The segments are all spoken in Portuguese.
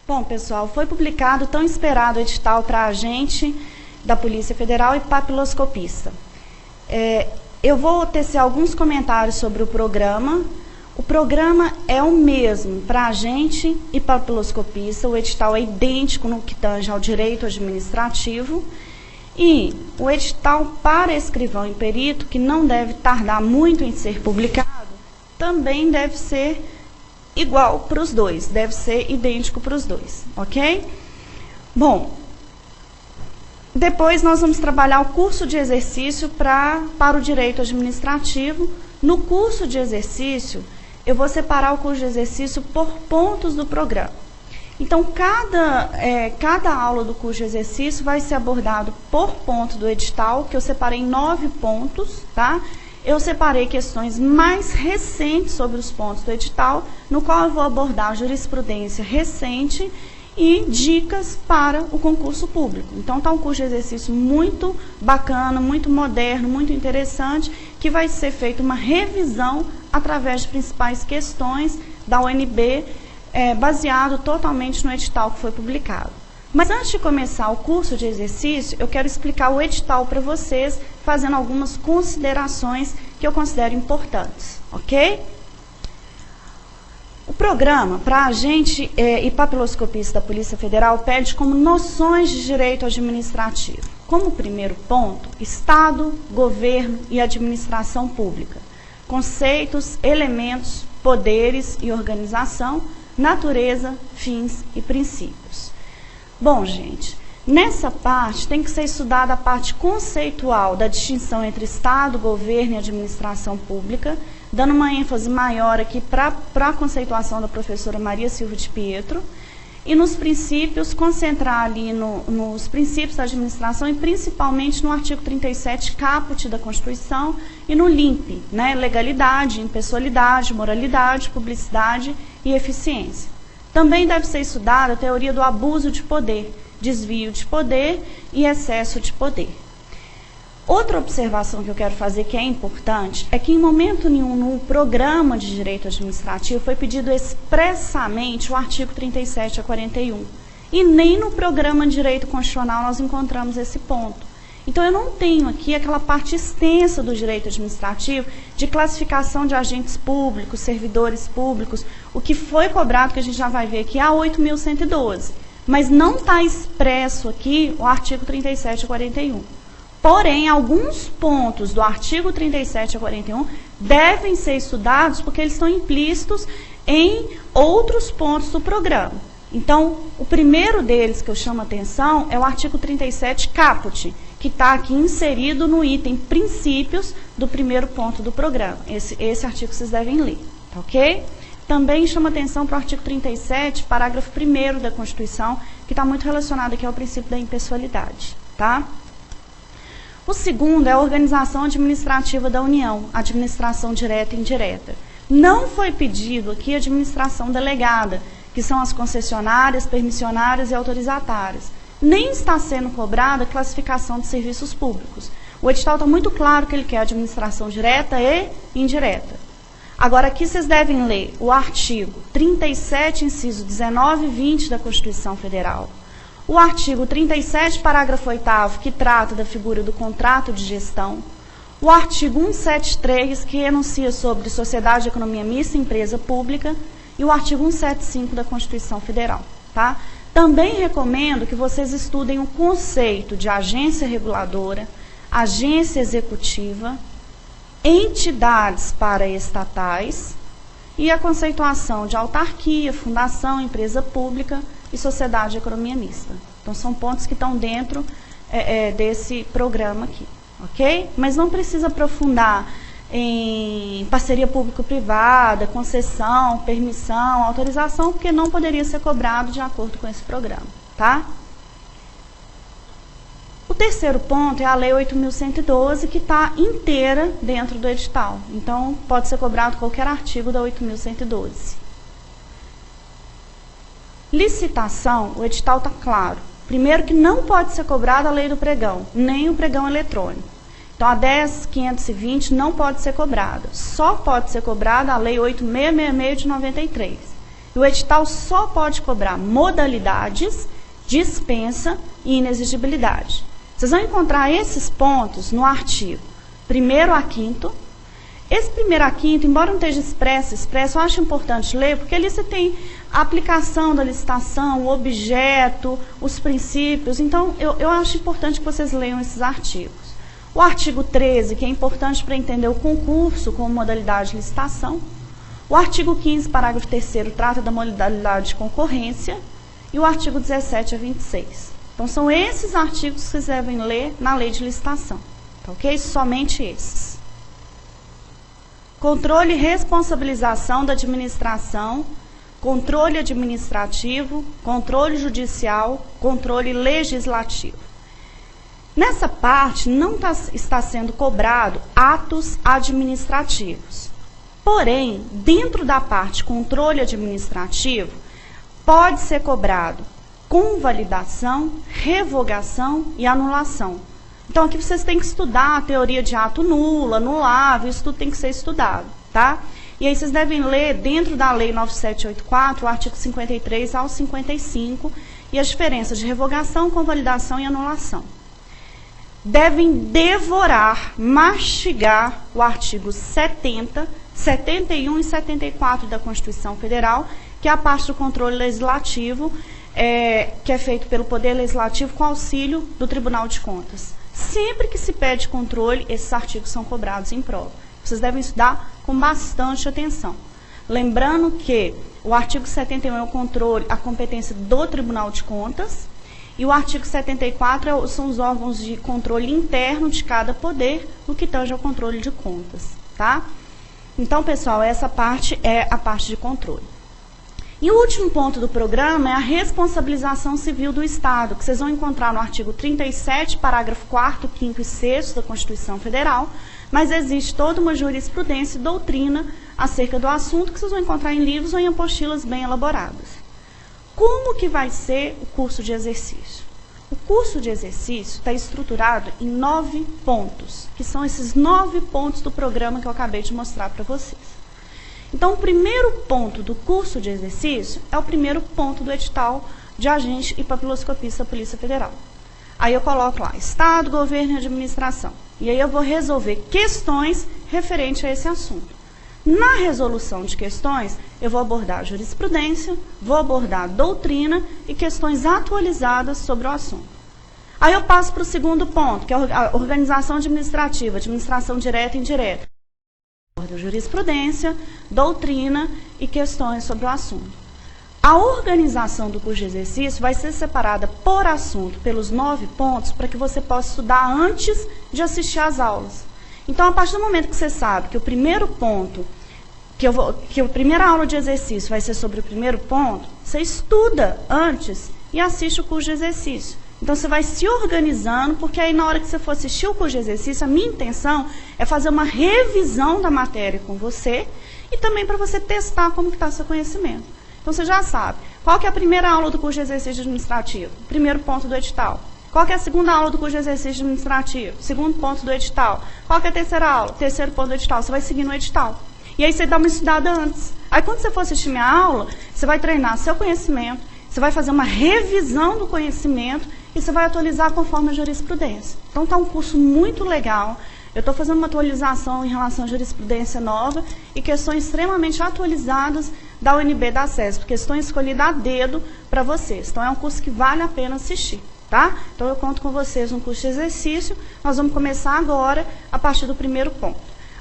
Bom, pessoal, foi publicado o tão esperado edital para agente da Polícia Federal e papiloscopista. Eu vou tecer alguns comentários sobre o programa. O programa é o mesmo para agente e papiloscopista, o edital é idêntico no que tange ao direito administrativo. E o edital para escrivão e perito, que não deve tardar muito em ser publicado, também deve ser igual para os dois, deve ser idêntico para os dois, ok? Bom, depois nós vamos trabalhar o curso de exercício para o direito administrativo. No curso de exercício, eu vou separar o curso de exercício por pontos do programa. Então, cada aula do curso de exercício vai ser abordado por ponto do edital, que eu separei em 9 pontos, tá? Eu separei questões mais recentes sobre os pontos do edital, no qual eu vou abordar jurisprudência recente e dicas para o concurso público. Então, está um curso de exercício muito bacana, muito moderno, muito interessante, que vai ser feita uma revisão através de principais questões da UNB, baseado totalmente no edital que foi publicado. Mas antes de começar o curso de exercício, eu quero explicar o edital para vocês, fazendo algumas considerações que eu considero importantes, ok? O programa para agente e papiloscopista da Polícia Federal pede como noções de direito administrativo. Como primeiro ponto, Estado, governo e administração pública. Conceitos, elementos, poderes e organização, natureza, fins e princípios. Bom, gente, nessa parte tem que ser estudada a parte conceitual da distinção entre Estado, governo e administração pública, dando uma ênfase maior aqui para a conceituação da professora Maria Silva de Pietro, e nos princípios, concentrar ali nos princípios da administração e principalmente no artigo 37, caput da Constituição, e no LIMP, né, legalidade, impessoalidade, moralidade, publicidade e eficiência. Também deve ser estudada a teoria do abuso de poder, desvio de poder e excesso de poder. Outra observação que eu quero fazer, que é importante, é que em momento nenhum no programa de direito administrativo foi pedido expressamente o artigo 37 a 41. E nem no programa de direito constitucional nós encontramos esse ponto. Então, eu não tenho aqui aquela parte extensa do direito administrativo de classificação de agentes públicos, servidores públicos, o que foi cobrado, que a gente já vai ver aqui, é a 8.112. Mas não está expresso aqui o artigo 37 a 41. Porém, alguns pontos do artigo 37 a 41 devem ser estudados porque eles estão implícitos em outros pontos do programa. Então, o primeiro deles que eu chamo a atenção é o artigo 37 caput, que está aqui inserido no item princípios do primeiro ponto do programa. Esse artigo vocês devem ler, tá ok? Também chama atenção para o artigo 37, parágrafo 1º da Constituição, que está muito relacionado aqui ao princípio da impessoalidade, tá? O segundo é a organização administrativa da União, administração direta e indireta. Não foi pedido aqui administração delegada, que são as concessionárias, permissionárias e autorizatárias. Nem está sendo cobrada a classificação de serviços públicos. O edital está muito claro que ele quer administração direta e indireta. Agora, aqui vocês devem ler o artigo 37, inciso 19 e 20 da Constituição Federal. O artigo 37, parágrafo 8º, que trata da figura do contrato de gestão. O artigo 173, que enuncia sobre sociedade de economia mista e empresa pública. E o artigo 175 da Constituição Federal, tá? Também recomendo que vocês estudem o conceito de agência reguladora, agência executiva, entidades paraestatais e a conceituação de autarquia, fundação, empresa pública e sociedade de economia mista. Então, são pontos que estão dentro desse programa aqui, ok? Mas não precisa aprofundar em parceria público-privada, concessão, permissão, autorização, porque não poderia ser cobrado de acordo com esse programa, tá? O terceiro ponto é a Lei 8.112, que está inteira dentro do edital. Então, pode ser cobrado qualquer artigo da 8.112. Licitação, o edital está claro. Primeiro que não pode ser cobrada a lei do pregão, nem o pregão eletrônico. Então, a 10.520 não pode ser cobrada. Só pode ser cobrada a Lei 8.666 de 93. E o edital só pode cobrar modalidades, dispensa e inexigibilidade. Vocês vão encontrar esses pontos no artigo 1º a 5º. Esse 1º a 5º, embora não esteja expresso, eu acho importante ler, porque ali você tem a aplicação da licitação, o objeto, os princípios. Então, eu acho importante que vocês leiam esses artigos. O artigo 13, que é importante para entender o concurso como modalidade de licitação. O artigo 15, parágrafo 3º, trata da modalidade de concorrência. E o artigo 17 a 26. Então, são esses artigos que vocês devem ler na lei de licitação. Tá, ok? Somente esses. Controle e responsabilização da administração, controle administrativo, controle judicial, controle legislativo. Nessa parte, não está sendo cobrado atos administrativos. Porém, dentro da parte controle administrativo, pode ser cobrado convalidação, revogação e anulação. Então, aqui vocês têm que estudar a teoria de ato nulo, anulável, isso tudo tem que ser estudado, tá? E aí vocês devem ler, dentro da Lei 9784, o artigo 53 ao 55, e as diferenças de revogação, convalidação e anulação. Devem devorar, mastigar o artigo 70, 71 e 74 da Constituição Federal, que é a parte do controle legislativo, que é feito pelo Poder Legislativo com auxílio do Tribunal de Contas. Sempre que se pede controle, esses artigos são cobrados em prova. Vocês devem estudar com bastante atenção. Lembrando que o artigo 71 é o controle, a competência do Tribunal de Contas, e o artigo 74 são os órgãos de controle interno de cada poder, no que tange ao controle de contas, tá? Então, pessoal, essa parte é a parte de controle. E o último ponto do programa é a responsabilização civil do Estado, que vocês vão encontrar no artigo 37, parágrafo 4º, 5º e 6º da Constituição Federal, mas existe toda uma jurisprudência e doutrina acerca do assunto que vocês vão encontrar em livros ou em apostilas bem elaboradas. Como que vai ser o curso de exercício? O curso de exercício está estruturado em 9 pontos, que são esses 9 pontos do programa que eu acabei de mostrar para vocês. Então, o primeiro ponto do curso de exercício é o primeiro ponto do edital de agente e papiloscopista da Polícia Federal. Aí eu coloco lá, Estado, Governo e Administração. E aí eu vou resolver questões referentes a esse assunto. Na resolução de questões, eu vou abordar jurisprudência, vou abordar doutrina e questões atualizadas sobre o assunto. Aí eu passo para o segundo ponto, que é a organização administrativa, administração direta e indireta. Jurisprudência, doutrina e questões sobre o assunto. A organização do curso de exercício vai ser separada por assunto, pelos 9 pontos, para que você possa estudar antes de assistir às aulas. Então, a partir do momento que você sabe que o primeiro ponto, que a primeira aula de exercício vai ser sobre o primeiro ponto, você estuda antes e assiste o curso de exercício. Então, você vai se organizando, porque aí na hora que você for assistir o curso de exercício, a minha intenção é fazer uma revisão da matéria com você e também para você testar como está o seu conhecimento. Então, você já sabe. Qual que é a primeira aula do curso de exercício administrativo? Primeiro ponto do edital. Qual que é a segunda aula do curso de exercício administrativo? Segundo ponto do edital. Qual que é a terceira aula? Terceiro ponto do edital. Você vai seguir no edital. E aí, você dá uma estudada antes. Aí, quando você for assistir minha aula, você vai treinar seu conhecimento, você vai fazer uma revisão do conhecimento e você vai atualizar conforme a jurisprudência. Então, está um curso muito legal. Eu estou fazendo uma atualização em relação à jurisprudência nova e questões extremamente atualizadas da UNB da CESP, questões escolhidas a dedo para vocês. Então, é um curso que vale a pena assistir, tá? Então, eu conto com vocês no curso de exercício. Nós vamos começar agora, a partir do primeiro ponto.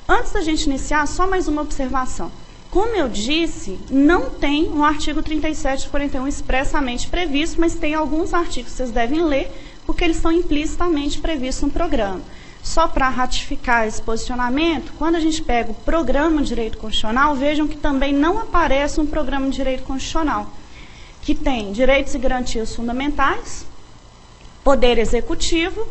Antes da gente iniciar, só mais uma observação. Como eu disse, não tem um artigo 37 e 41 expressamente previsto, mas tem alguns artigos que vocês devem ler, porque eles estão implicitamente previstos no programa. Só para ratificar esse posicionamento, quando a gente pega o programa de direito constitucional, vejam que também não aparece um programa de direito constitucional, que tem direitos e garantias fundamentais, poder executivo,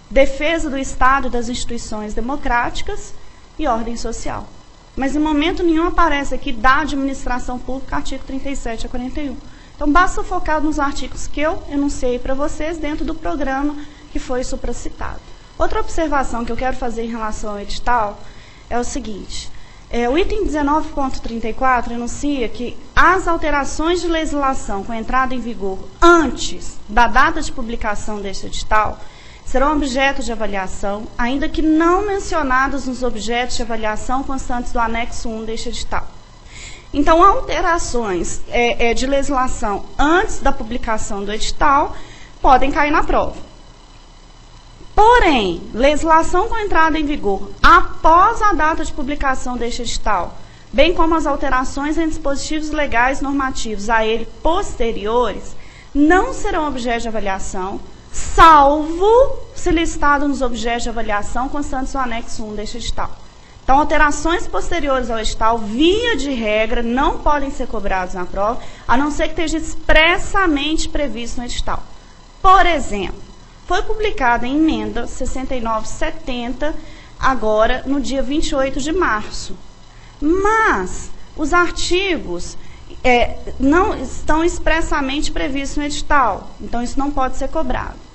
defesa do Estado e das instituições democráticas e ordem social. Mas em momento nenhum aparece aqui da administração pública, artigo 37 a 41. Então, basta focar nos artigos que eu enunciei para vocês dentro do programa que foi supracitado. Outra observação que eu quero fazer em relação ao edital é o seguinte: O item 19.34 enuncia que as alterações de legislação com entrada em vigor antes da data de publicação deste edital serão objeto de avaliação, ainda que não mencionados nos objetos de avaliação constantes do anexo 1 deste edital. Então, alterações de legislação antes da publicação do edital podem cair na prova. Porém, legislação com entrada em vigor após a data de publicação deste edital, bem como as alterações em dispositivos legais normativos a ele posteriores, não serão objeto de avaliação, salvo se listado nos objetos de avaliação constantes no anexo 1 deste edital. Então, alterações posteriores ao edital, via de regra, não podem ser cobradas na prova, a não ser que esteja expressamente previsto no edital. Por exemplo, foi publicada a emenda 6970, agora no dia 28 de março. Mas os artigos não estão expressamente previstos no edital, então isso não pode ser cobrado.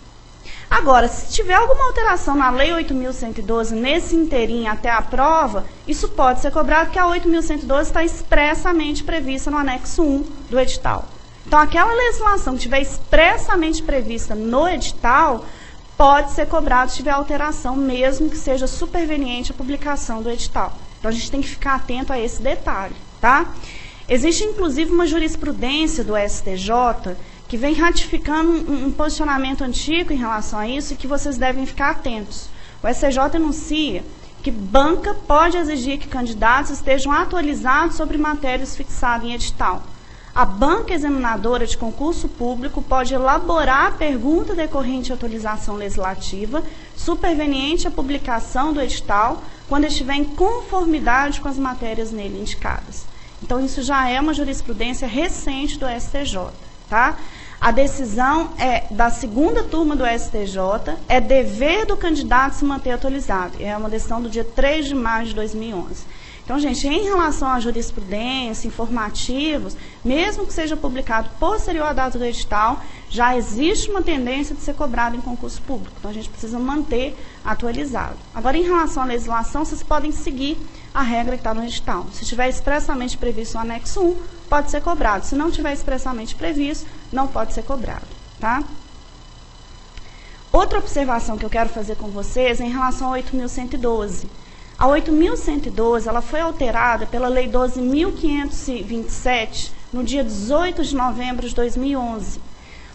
Agora, se tiver alguma alteração na Lei 8.112 nesse inteirinho até a prova, isso pode ser cobrado, porque a 8.112 está expressamente prevista no anexo 1 do edital. Então, aquela legislação que estiver expressamente prevista no edital pode ser cobrado se tiver alteração, mesmo que seja superveniente a publicação do edital. Então, a gente tem que ficar atento a esse detalhe, tá? Existe, inclusive, uma jurisprudência do STJ que vem ratificando um posicionamento antigo em relação a isso e que vocês devem ficar atentos. O STJ enuncia que banca pode exigir que candidatos estejam atualizados sobre matérias fixadas em edital. A banca examinadora de concurso público pode elaborar a pergunta decorrente de atualização legislativa, superveniente à publicação do edital, quando estiver em conformidade com as matérias nele indicadas. Então, isso já é uma jurisprudência recente do STJ, tá? A decisão é da segunda turma do STJ, é dever do candidato se manter atualizado. É uma decisão do dia 3 de maio de 2011. Então, gente, em relação à jurisprudência, informativos, mesmo que seja publicado posterior à data do edital, já existe uma tendência de ser cobrado em concurso público. Então, a gente precisa manter atualizado. Agora, em relação à legislação, vocês podem seguir a regra que está no edital. Se estiver expressamente previsto no anexo 1, pode ser cobrado. Se não estiver expressamente previsto, não pode ser cobrado, tá? Outra observação que eu quero fazer com vocês é em relação a 8.112. A 8.112, ela foi alterada pela Lei 12.527, no dia 18 de novembro de 2011.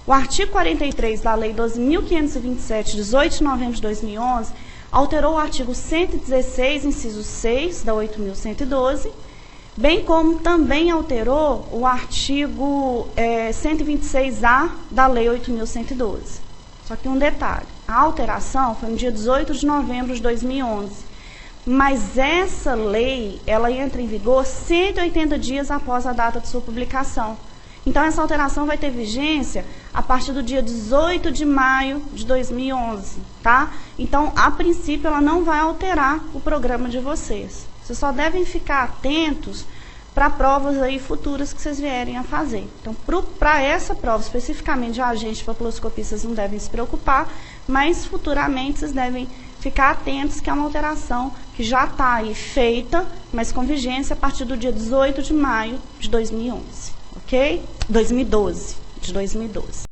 O artigo 43 da Lei 12.527, 18 de novembro de 2011, alterou o artigo 116, inciso 6, da 8.112, bem como também alterou o artigo 126A da Lei 8.112. Só que um detalhe, a alteração foi no dia 18 de novembro de 2011. Mas essa lei, ela entra em vigor 180 dias após a data de sua publicação. Então, essa alteração vai ter vigência a partir do dia 18 de maio de 2011, tá? Então, a princípio, ela não vai alterar o programa de vocês. Vocês só devem ficar atentos para provas aí futuras que vocês vierem a fazer. Então, para essa prova, especificamente de agente de papiloscopia, vocês não devem se preocupar, mas futuramente vocês devem ficar atentos que é uma alteração que já está aí feita, mas com vigência a partir do dia 18 de maio de 2011, ok? 2012, de 2012.